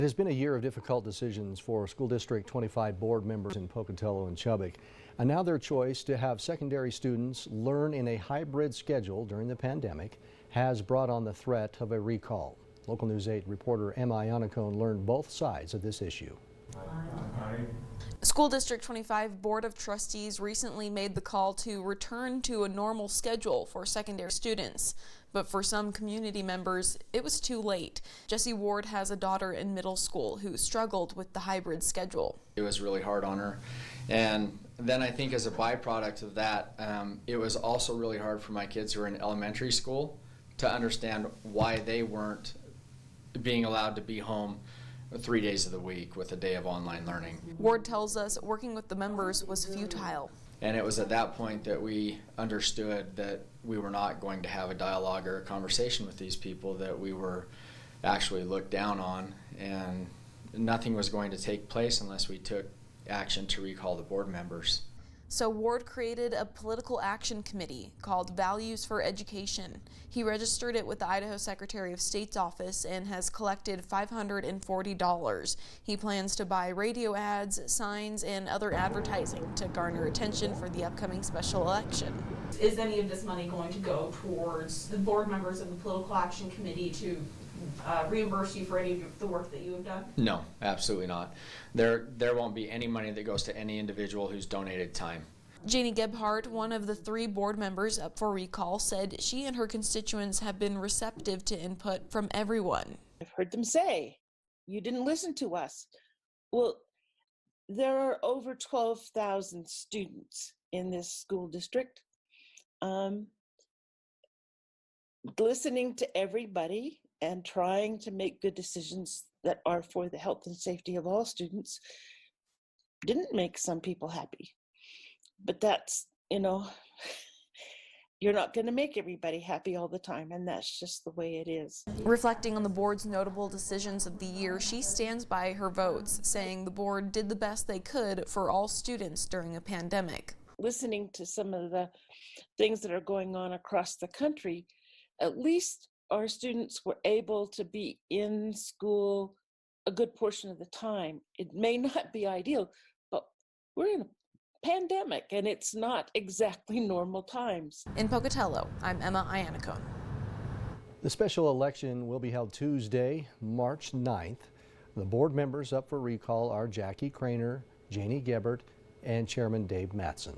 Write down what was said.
It has been a year of difficult decisions for School District 25 board members in Pocatello and Chubbuck. And now their choice to have secondary students learn in a hybrid schedule during the pandemic has brought on the threat of a recall. Local News 8 reporter Emma Iannacone learned both sides of this issue. School District 25 Board of Trustees recently made the call to return to a normal schedule for secondary students. But for some community members, it was too late. Jessie Ward has a daughter in middle school who struggled with the hybrid schedule. It was really hard on her. And then I think as a byproduct of that, it was also really hard for my kids who are in elementary school to understand why they weren't being allowed to be home 3 days of the week with a day of online learning. Ward tells us working with the members was futile. And it was at that point that we understood that we were not going to have a dialogue or a conversation with these people, that we were actually looked down on, and nothing was going to take place unless we took action to recall the board members. So Ward created a political action committee called Values for Education. He registered it with the Idaho Secretary of State's office and has collected $540. He plans to buy radio ads, signs, and other advertising to garner attention for the upcoming special election. Is any of this money going to go towards the board members of the political action committee to reimburse you for any of the work that you have done? No, absolutely not. There won't be any money that goes to any individual who's donated time. Janie Gebhardt, one of the 3 board members up for recall, said she and her constituents have been receptive to input from everyone. I've heard them say, you didn't listen to us. Well, there are over 12,000 students in this school district. Listening to everybody and trying to make good decisions that are for the health and safety of all students didn't make some people happy. But that's, you're not going to make everybody happy all the time, and that's just the way it is. Reflecting on the board's notable decisions of the year, she stands by her votes, saying the board did the best they could for all students during a pandemic. Listening to some of the things that are going on across the country, at least our students were able to be in school a good portion of the time. It may not be ideal, but we're in a pandemic and it's not exactly normal times. In Pocatello, I'm Emma Iannacone. The special election will be held Tuesday, March 9th. The board members up for recall are Jackie Craner, Janie Gebhardt, and Chairman Dave Mattson.